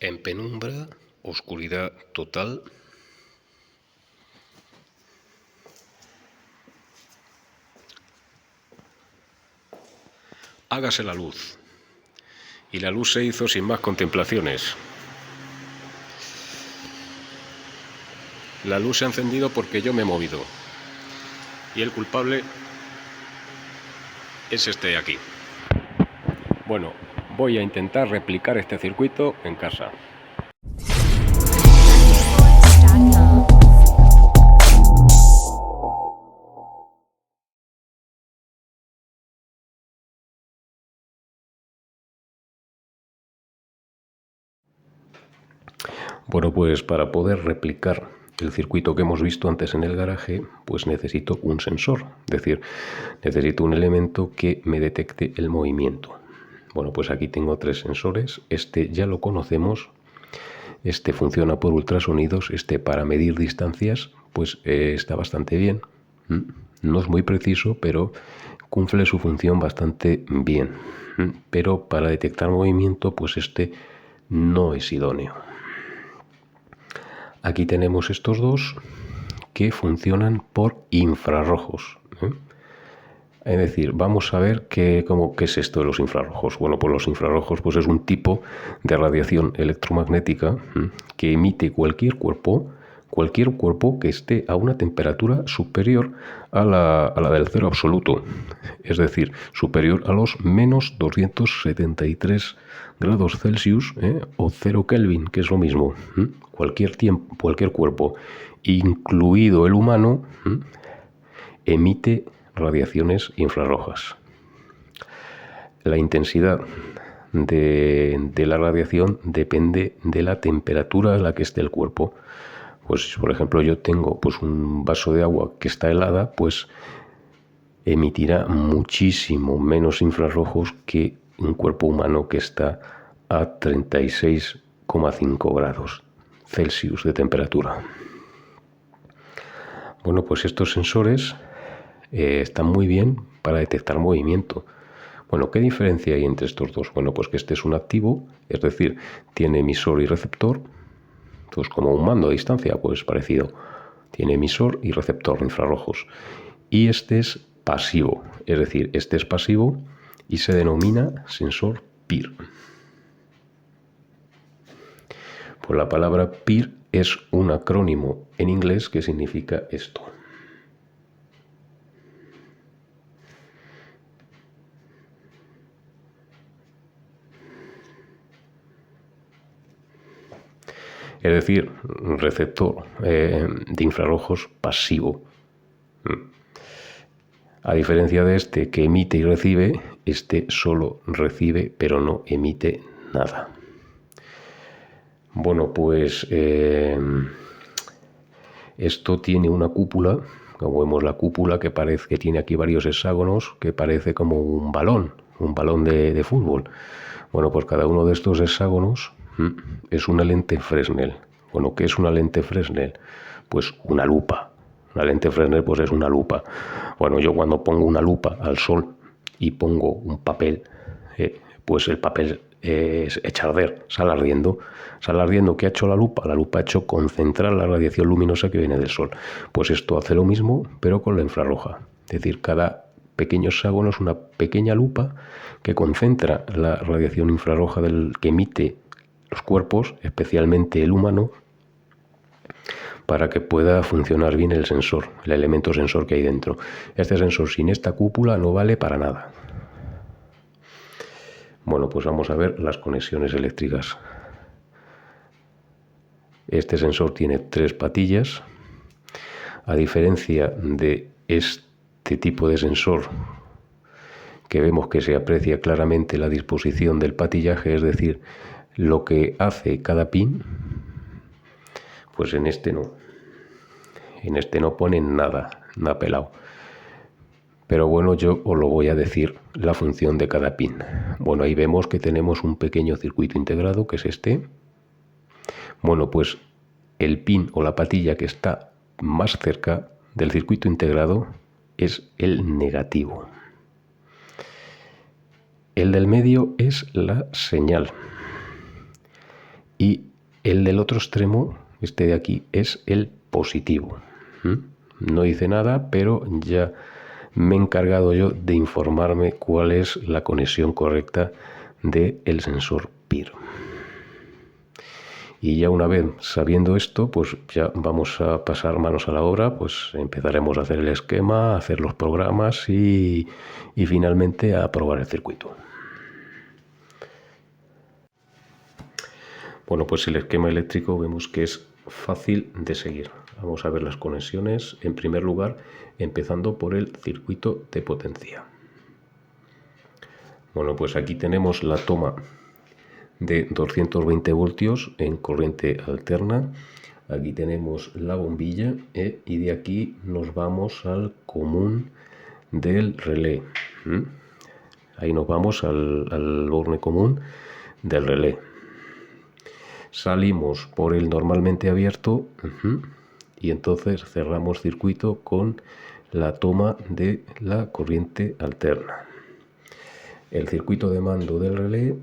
En penumbra, oscuridad total. Hágase la luz. Y la luz se hizo sin más contemplaciones. La luz se ha encendido porque yo me he movido. Y el culpable es este de aquí. Bueno, voy a intentar replicar este circuito en casa. Bueno, pues para poder replicar el circuito que hemos visto antes en el garaje, pues necesito un sensor, es decir, necesito un elemento que me detecte el movimiento. Bueno, pues aquí tengo 3 sensores. Este ya lo conocemos. Este funciona por ultrasonidos. Este para medir distancias, pues está bastante bien. No es muy preciso, pero cumple su función bastante bien. Pero para detectar movimiento, pues este no es idóneo. Aquí tenemos estos dos que funcionan por infrarrojos. Es decir, vamos a ver qué es esto de los infrarrojos. Bueno, pues los infrarrojos pues es un tipo de radiación electromagnética que emite cualquier cuerpo que esté a una temperatura superior a la del cero absoluto. Es decir, superior a los menos 273 grados Celsius o 0 Kelvin, que es lo mismo. Cualquier cuerpo, incluido el humano, emite radiaciones infrarrojas. La intensidad de la radiación depende de la temperatura a la que esté el cuerpo. Pues, por ejemplo, yo tengo pues un vaso de agua que está helada, pues emitirá muchísimo menos infrarrojos que un cuerpo humano que está a 36,5 grados Celsius de temperatura. Bueno, pues estos sensores están muy bien para detectar movimiento. Bueno, ¿qué diferencia hay entre estos dos? Bueno, pues que este es un activo, es decir, tiene emisor y receptor, pues como un mando a distancia, pues parecido. Tiene emisor y receptor de infrarrojos. Y este es pasivo, es decir, este es pasivo y se denomina sensor PIR. Pues la palabra PIR es un acrónimo en inglés que significa esto. Es decir, receptor de infrarrojos pasivo. A diferencia de este que emite y recibe, este solo recibe pero no emite nada. Bueno, pues esto tiene una cúpula, como vemos la cúpula que parece que tiene aquí varios hexágonos, que parece como un balón de fútbol. Bueno, pues cada uno de estos hexágonos es una lente Fresnel. Bueno, ¿qué es una lente Fresnel? Pues una lupa. Una lente Fresnel pues es una lupa. Bueno, yo cuando pongo una lupa al sol y pongo un papel, pues el papel echa a arder, sale ardiendo. ¿Qué ha hecho la lupa? La lupa ha hecho concentrar la radiación luminosa que viene del sol. Pues esto hace lo mismo, pero con la infrarroja. Es decir, cada pequeño hexágono es una pequeña lupa que concentra la radiación infrarroja que emite los cuerpos, especialmente el humano, para que pueda funcionar bien el sensor, el elemento sensor que hay dentro. Este sensor sin esta cúpula no vale para nada. Bueno, pues vamos a ver las conexiones eléctricas. Este sensor tiene 3 patillas. A diferencia de este tipo de sensor, que vemos que se aprecia claramente la disposición del patillaje, es decir, lo que hace cada pin, pues en este no. En este no ponen nada pelado. Pero bueno, yo os lo voy a decir la función de cada pin. Bueno, ahí vemos que tenemos un pequeño circuito integrado, que es este. Bueno, pues el pin o la patilla que está más cerca del circuito integrado es el negativo. El del medio es la señal. y el del otro extremo, este de aquí, es el positivo. No dice nada, pero ya me he encargado yo de informarme cuál es la conexión correcta del sensor PIR. Y ya una vez sabiendo esto, pues ya vamos a pasar manos a la obra, pues empezaremos a hacer el esquema, a hacer los programas y finalmente a probar el circuito. Bueno, pues el esquema eléctrico vemos que es fácil de seguir. Vamos a ver las conexiones, en primer lugar, empezando por el circuito de potencia. Bueno, pues aquí tenemos la toma de 220 voltios en corriente alterna. Aquí tenemos la bombilla y de aquí nos vamos al común del relé. Ahí nos vamos al borne común del relé. Salimos por el normalmente abierto y entonces cerramos circuito con la toma de la corriente alterna. El circuito de mando del relé,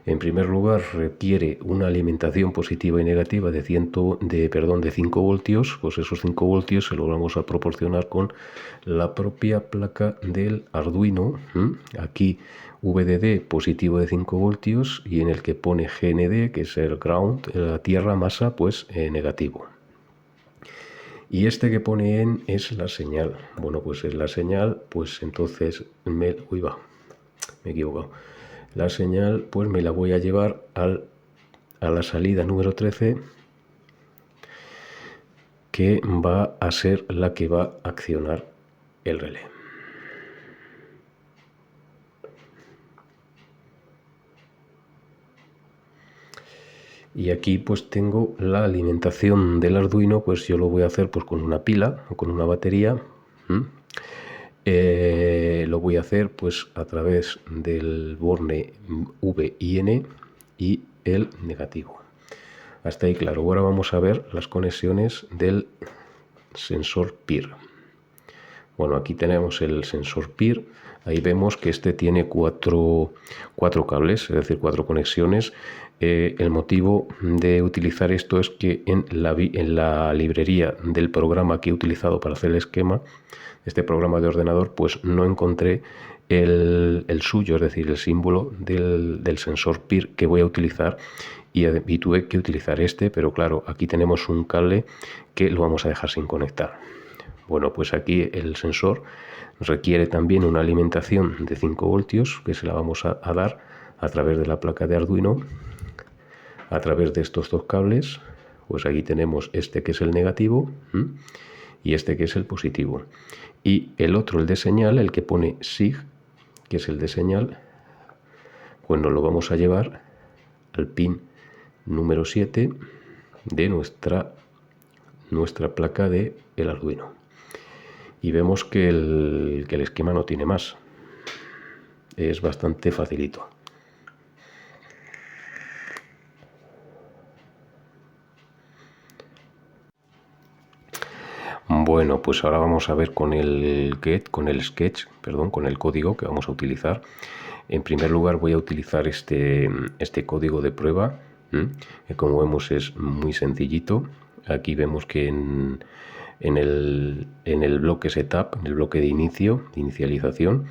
en primer lugar, requiere una alimentación positiva y negativa de 5 voltios. Pues esos 5 voltios se los vamos a proporcionar con la propia placa del Arduino. Aquí VDD positivo de 5 voltios y en el que pone GND, que es el ground, la tierra, masa, pues negativo. Y este que pone en es la señal. Bueno, pues es la señal, pues entonces me he equivocado. La señal pues me la voy a llevar a la salida número 13, que va a ser la que va a accionar el relé. Y aquí pues tengo la alimentación del Arduino, pues yo lo voy a hacer pues con una pila o con una batería. Lo voy a hacer pues a través del borne V y N y el negativo. Hasta ahí claro. Ahora vamos a ver las conexiones del sensor PIR. Bueno, aquí tenemos el sensor PIR. Ahí vemos que este tiene cuatro cables, es decir, 4 conexiones. El motivo de utilizar esto es que en la librería del programa que he utilizado para hacer el esquema, este programa de ordenador, pues no encontré el suyo, es decir, el símbolo del sensor PIR que voy a utilizar y tuve que utilizar este, pero claro, aquí tenemos un cable que lo vamos a dejar sin conectar. Bueno, pues aquí el sensor requiere también una alimentación de 5 voltios que se la vamos a dar a través de la placa de Arduino, a través de estos 2 cables. Pues aquí tenemos este que es el negativo y este que es el positivo. Y el otro, el de señal, el que pone SIG, que es el de señal, pues nos lo vamos a llevar al pin número 7 de nuestra placa de el Arduino. Y vemos que el esquema no tiene más. Es bastante facilito. Bueno, pues ahora vamos a ver con el código que vamos a utilizar. En primer lugar voy a utilizar este código de prueba, que como vemos es muy sencillito. Aquí vemos que en el bloque setup, en el bloque de inicialización,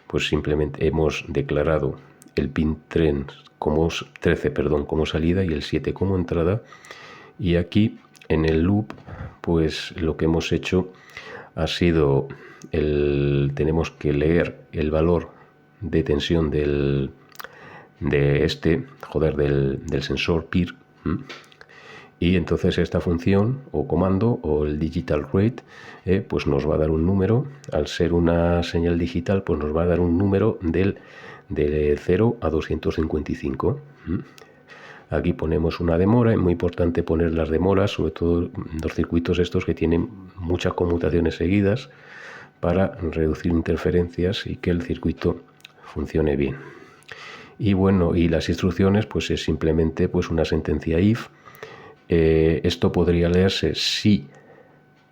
pues simplemente hemos declarado el pin 13 como salida y el 7 como entrada. Y aquí en el loop, pues lo que hemos hecho ha sido tenemos que leer el valor de tensión del sensor PIR, y entonces esta función o comando o el digital rate pues nos va a dar un número. Al ser una señal digital, pues nos va a dar un número de 0 a 255. Aquí ponemos una demora. Es muy importante poner las demoras, sobre todo los circuitos estos que tienen muchas conmutaciones seguidas, para reducir interferencias y que el circuito funcione bien. Y bueno, y las instrucciones pues es simplemente pues una sentencia if. Esto podría leerse si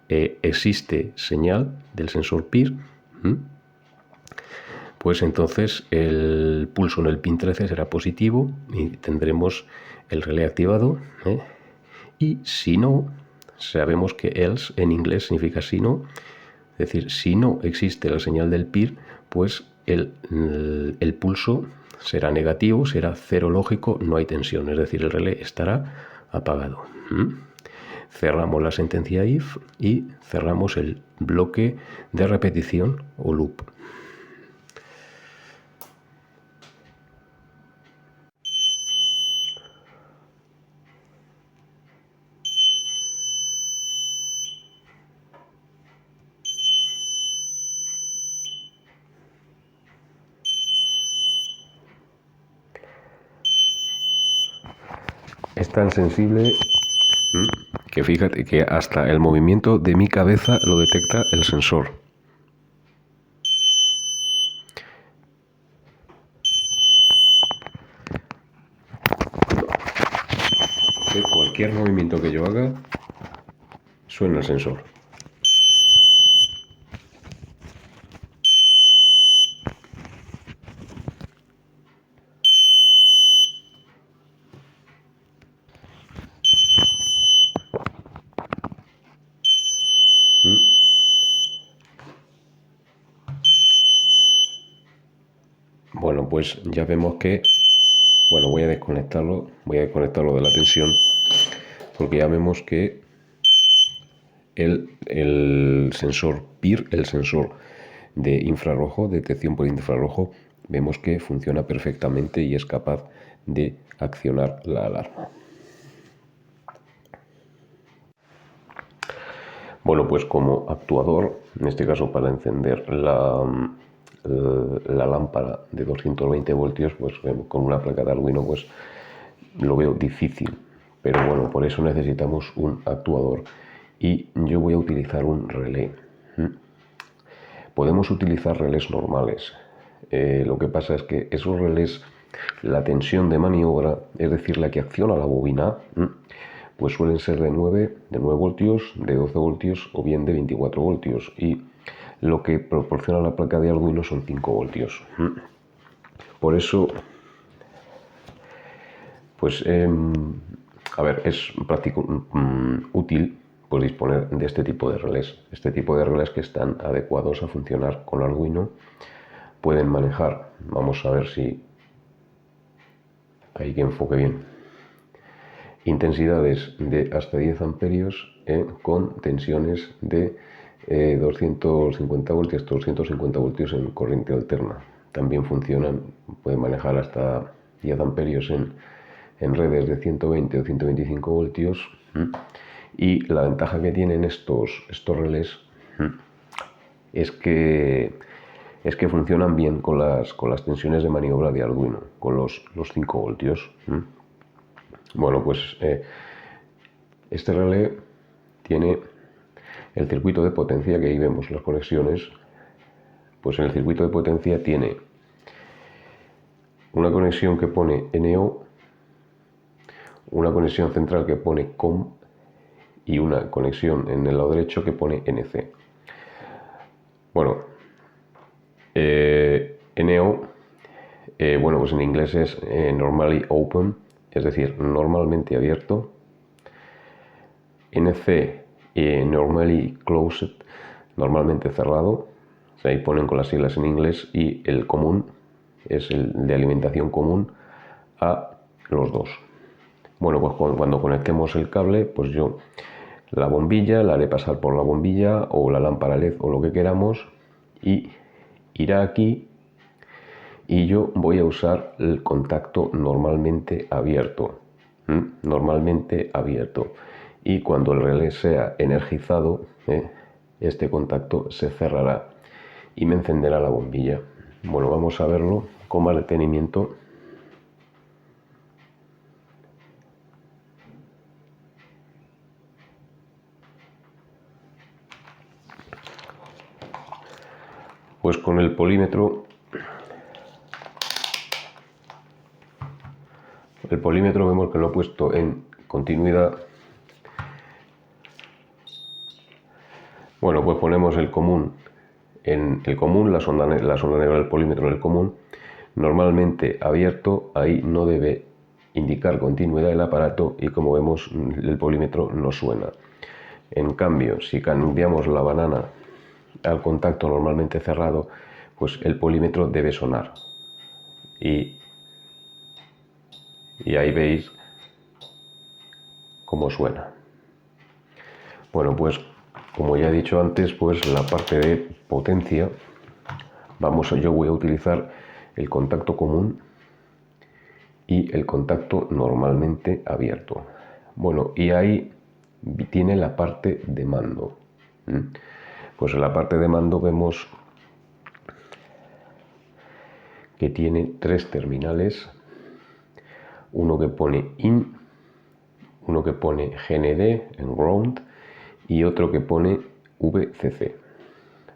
existe señal del sensor PIR. pues entonces el pulso en el pin 13 será positivo y tendremos el relé activado, ¿eh? Y si no, sabemos que else en inglés significa si no, es decir, si no existe la señal del PIR, pues el pulso será negativo, será cero lógico, no hay tensión, es decir, el relé estará apagado. Cerramos la sentencia if y cerramos el bloque de repetición o loop. Es tan sensible que fíjate que hasta el movimiento de mi cabeza lo detecta el sensor. Cualquier movimiento que yo haga, suena el sensor. Bueno, pues ya vemos que, bueno, voy a desconectarlo de la tensión, porque ya vemos que el sensor PIR, el sensor de infrarrojo, detección por infrarrojo, vemos que funciona perfectamente y es capaz de accionar la alarma. Bueno, pues como actuador, en este caso para encender la lámpara de 220 voltios, pues con una placa de Arduino, pues lo veo difícil. Pero bueno, por eso necesitamos un actuador. Y yo voy a utilizar un relé. Podemos utilizar relés normales. Lo que pasa es que esos relés, la tensión de maniobra, es decir, la que acciona la bobina, pues suelen ser de 9 voltios, de 12 voltios o bien de 24 voltios. Y lo que proporciona la placa de Arduino son 5 voltios. Por eso, pues, a ver, es práctico, útil pues disponer de este tipo de relés. Este tipo de relés que están adecuados a funcionar con Arduino. Pueden manejar, vamos a ver si hay que enfoque bien, intensidades de hasta 10 amperios con tensiones de 250 voltios, 250 voltios en corriente alterna. También funcionan, pueden manejar hasta 10 amperios en redes de 120 o 125 voltios. Y la ventaja que tienen estos relés es que funcionan bien con las tensiones de maniobra de Arduino, con los 5 voltios. Bueno, pues este relé tiene el circuito de potencia, que ahí vemos las conexiones. Pues en el circuito de potencia tiene una conexión que pone NO, una conexión central que pone COM y una conexión en el lado derecho que pone NC. Bueno, NO, bueno, pues en inglés es normally open, es decir, normalmente abierto. NC, normally closed, normalmente cerrado. O sea, ahí ponen con las siglas en inglés, y el común es el de alimentación común a los dos. Bueno, pues cuando conectemos el cable, pues yo la bombilla la haré pasar por la bombilla o la lámpara LED o lo que queramos, y irá aquí, y yo voy a usar el contacto normalmente abierto. Normalmente abierto. Y cuando el relé sea energizado, este contacto se cerrará y me encenderá la bombilla. Bueno, vamos a verlo con más detenimiento. Pues con el polímetro vemos que lo he puesto en continuidad. Bueno, pues ponemos el común en el común, la sonda negra del polímetro en el común, normalmente abierto, ahí no debe indicar continuidad del aparato y como vemos el polímetro no suena. En cambio, si cambiamos la banana al contacto normalmente cerrado, pues el polímetro debe sonar. Y ahí veis cómo suena. Bueno, pues como ya he dicho antes, pues la parte de potencia, yo voy a utilizar el contacto común y el contacto normalmente abierto. Bueno, y ahí tiene la parte de mando. Pues en la parte de mando vemos que tiene 3 terminales, uno que pone IN, uno que pone GND en ground y otro que pone VCC.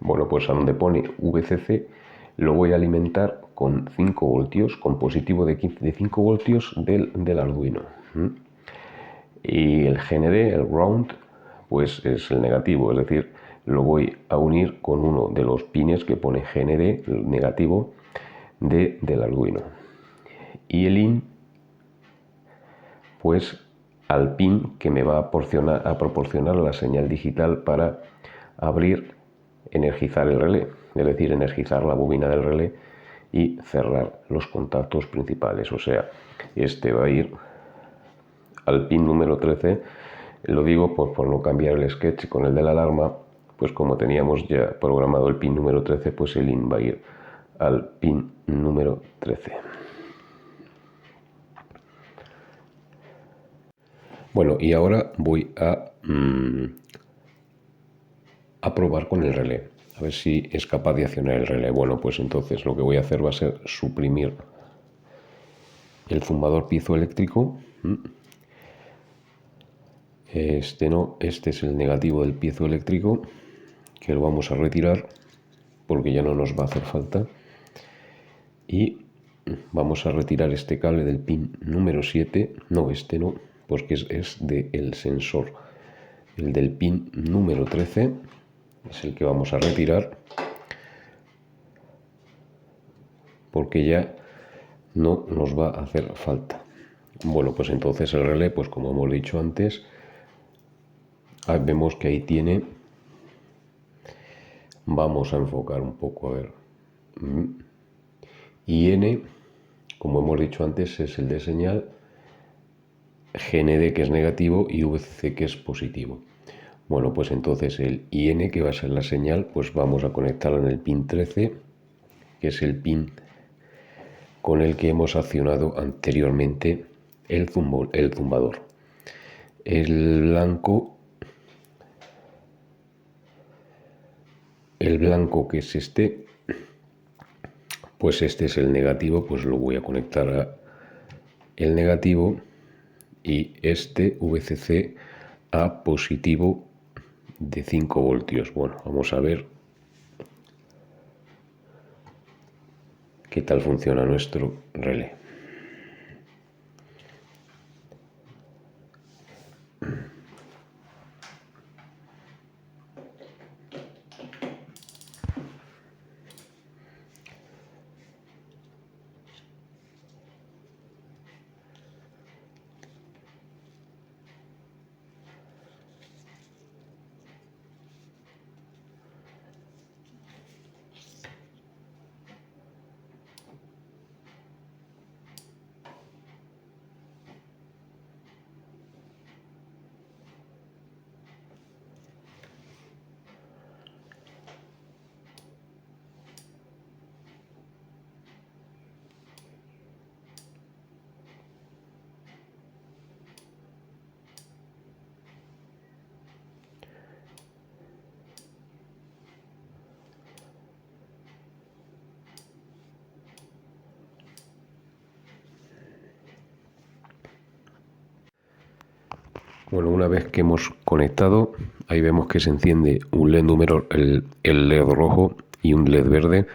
Bueno, pues a donde pone VCC lo voy a alimentar con 5 voltios, con positivo de 5 voltios del Arduino. Y el GND, el ground, pues es el negativo, es decir, lo voy a unir con uno de los pines que pone GND, el negativo, del Arduino. Y el IN, pues al pin que me va a proporcionar la señal digital para abrir, energizar el relé, es decir, energizar la bobina del relé y cerrar los contactos principales. O sea, este va a ir al pin número 13, lo digo por no cambiar el sketch con el de la alarma, pues como teníamos ya programado el pin número 13, pues el IN va a ir al pin número 13. Bueno, y ahora voy a probar con el relé, a ver si es capaz de accionar el relé. Bueno, pues entonces lo que voy a hacer va a ser suprimir el zumbador piezoeléctrico. Este no, este es el negativo del piezoeléctrico, que lo vamos a retirar porque ya no nos va a hacer falta. Y vamos a retirar este cable del pin número 7, no, este no, porque es del sensor. El del pin número 13 es el que vamos a retirar porque ya no nos va a hacer falta. Bueno, pues entonces el relé, pues como hemos dicho antes, vemos que ahí tiene, vamos a enfocar un poco, a ver, IN, como hemos dicho antes, es el de señal, GND que es negativo y VCC que es positivo. Bueno, pues entonces el IN, que va a ser la señal, pues vamos a conectarlo en el pin 13, que es el pin con el que hemos accionado anteriormente el zumbador. El blanco que es este, pues este es el negativo, pues lo voy a conectar a el negativo y este VCC a positivo de 5 voltios. Bueno, vamos a ver qué tal funciona nuestro relé. Bueno, una vez que hemos conectado, ahí vemos que se enciende un LED el LED rojo y un LED verde.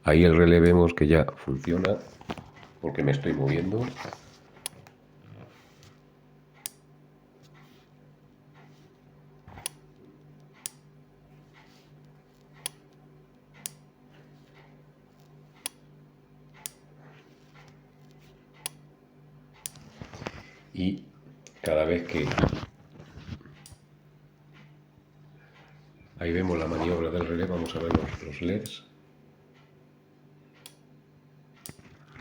Ahí el relé vemos que ya funciona porque me estoy moviendo. y cada vez que ahí vemos la maniobra del relé, vamos a ver los LEDs.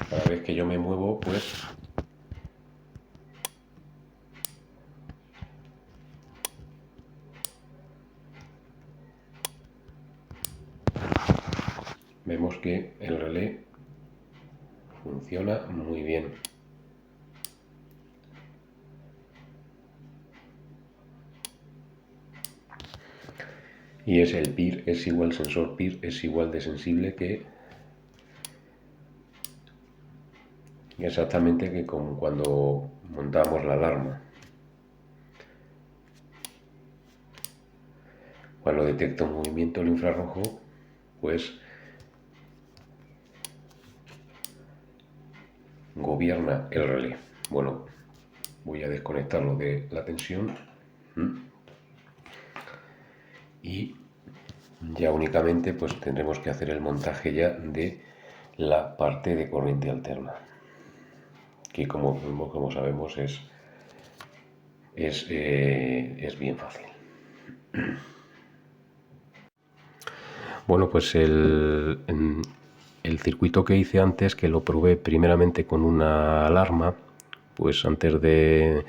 Cada vez que yo me muevo, pues vemos que el relé funciona muy bien. Y es el PIR, es igual, el sensor PIR es igual de sensible que exactamente que como cuando montamos la alarma. Cuando detecta un movimiento el infrarrojo, pues gobierna el relé. Bueno, voy a desconectarlo de la tensión y ya únicamente pues tendremos que hacer el montaje ya de la parte de corriente alterna, que como sabemos es bien fácil. Bueno, pues el circuito que hice antes, que lo probé primeramente con una alarma, pues antes de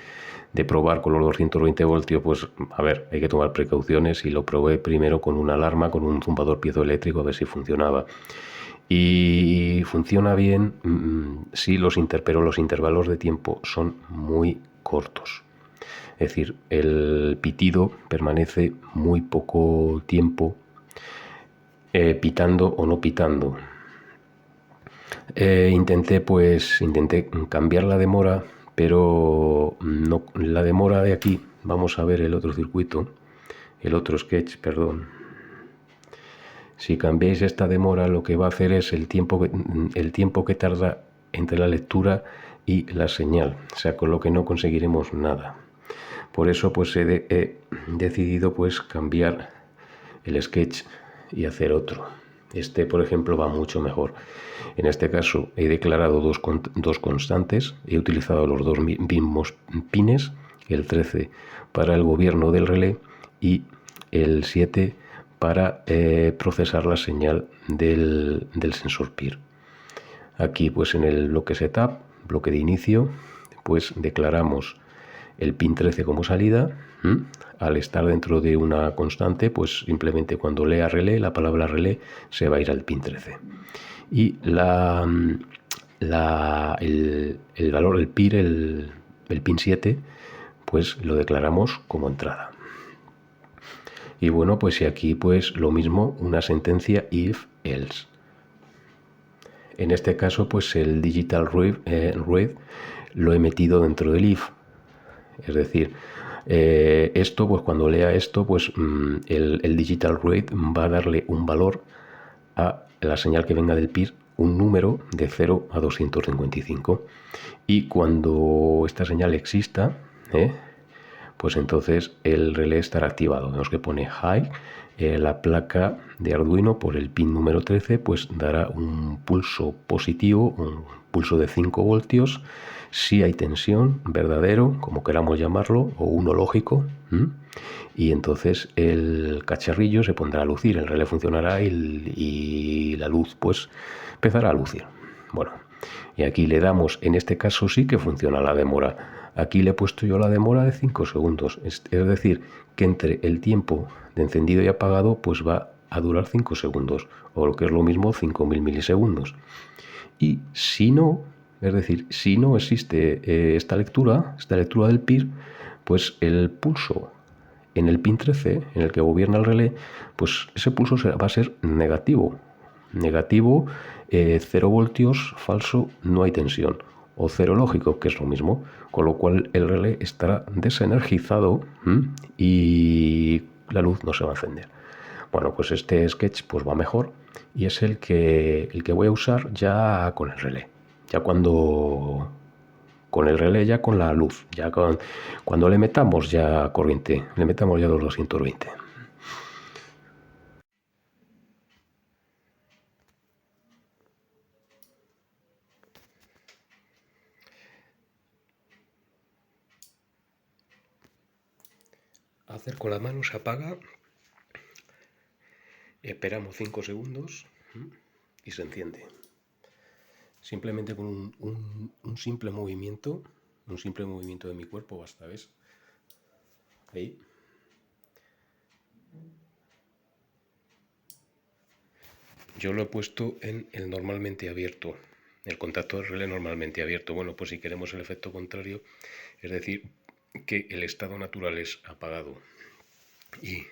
probar con los 220 voltios, pues a ver, hay que tomar precauciones y lo probé primero con una alarma, con un zumbador piezoeléctrico, a ver si funcionaba. Y funciona bien, sí, pero los intervalos de tiempo son muy cortos. Es decir, el pitido permanece muy poco tiempo pitando o no pitando. Intenté cambiar la demora, pero no, la demora de aquí, vamos a ver el otro circuito, el otro sketch, perdón. Si cambiáis esta demora, lo que va a hacer es el tiempo que tarda entre la lectura y la señal, o sea, con lo que no conseguiremos nada. Por eso pues he decidido pues cambiar el sketch y hacer otro. Este, por ejemplo, va mucho mejor. En este caso he declarado dos constantes, he utilizado los dos mismos pines, el 13 para el gobierno del relé y el 7 para procesar la señal del sensor PIR. Aquí pues en el bloque setup, bloque de inicio, pues declaramos el pin 13 como salida. Al estar dentro de una constante, pues simplemente cuando lea relé, la palabra relé se va a ir al pin 13. Y el valor del PIR, el pin 7, pues lo declaramos como entrada. Y bueno, pues y aquí pues lo mismo, una sentencia if else. En este caso pues el digital read lo he metido dentro del if. Es decir, esto pues cuando lea esto pues el digital read va a darle un valor a la señal que venga del PIR, un número de 0 a 255. Y cuando esta señal exista, pues entonces el relé estará activado. Vemos que pone high, la placa de Arduino por el pin número 13 pues dará un pulso positivo, un pulso de 5 voltios, si hay tensión, verdadero, como queramos llamarlo, o uno lógico, y entonces el cacharrillo se pondrá a lucir, el relé funcionará y la luz pues empezará a lucir. Bueno, y aquí le damos, en este caso sí que funciona la demora. Aquí le he puesto yo la demora de 5 segundos. Es decir, que entre el tiempo de encendido y apagado pues va a durar 5 segundos. O lo que es lo mismo, 5000 milisegundos. Y si no, es decir, si no existe esta lectura del PIR, pues el pulso en el pin 13, en el que gobierna el relé, pues ese pulso va a ser negativo. Negativo, 0 voltios, falso, no hay tensión. O cero lógico, que es lo mismo. Con lo cual el relé estará desenergizado y la luz no se va a encender. Bueno, pues este sketch pues va mejor y es el que voy a usar ya con el relé. Ya con el relé, ya con la luz, cuando le metamos ya corriente, le metamos ya los 220. Acerco la mano, se apaga, esperamos 5 segundos y se enciende. Simplemente con un simple movimiento de mi cuerpo basta, ¿ves? Ahí. Yo lo he puesto en el normalmente abierto, el contacto de relé normalmente abierto. Bueno, pues si queremos el efecto contrario, es decir, que el estado natural es apagado y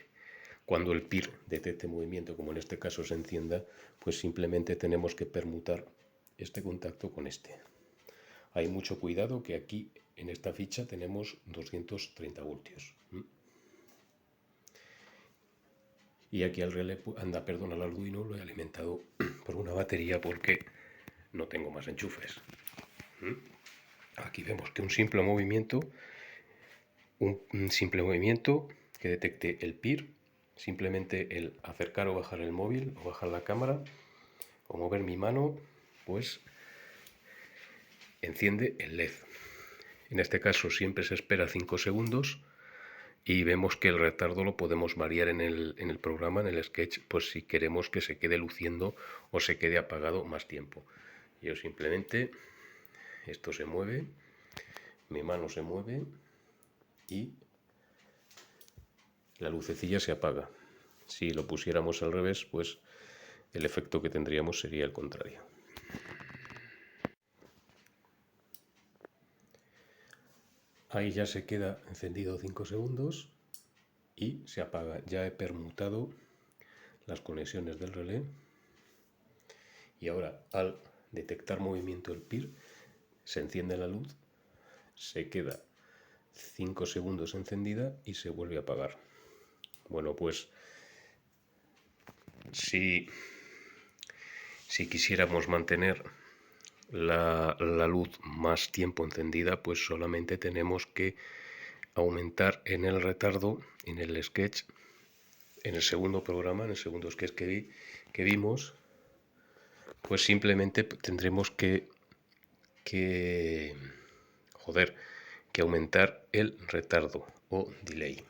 cuando el PIR detecte movimiento, como en este caso se encienda, pues simplemente tenemos que permutar este contacto con este. Hay mucho cuidado que aquí en esta ficha tenemos 230 voltios. Y aquí al relé, al Arduino lo he alimentado por una batería porque no tengo más enchufes. Aquí vemos que un simple movimiento que detecte el PIR, simplemente el acercar o bajar el móvil o bajar la cámara o mover mi mano, pues enciende el LED. En este caso siempre se espera 5 segundos y vemos que el retardo lo podemos variar en el programa, en el sketch, pues si queremos que se quede luciendo o se quede apagado más tiempo. Yo simplemente, esto se mueve, mi mano se mueve y la lucecilla se apaga. Si lo pusiéramos al revés, pues el efecto que tendríamos sería el contrario. Ahí ya se queda encendido 5 segundos y se apaga. Ya he permutado las conexiones del relé y ahora al detectar movimiento del PIR se enciende la luz, se queda 5 segundos encendida y se vuelve a apagar. Bueno, pues si quisiéramos mantener la luz más tiempo encendida, pues solamente tenemos que aumentar en el retardo, en el sketch, en el segundo programa, en el segundo sketch que vimos, pues simplemente tendremos que aumentar el retardo o delay.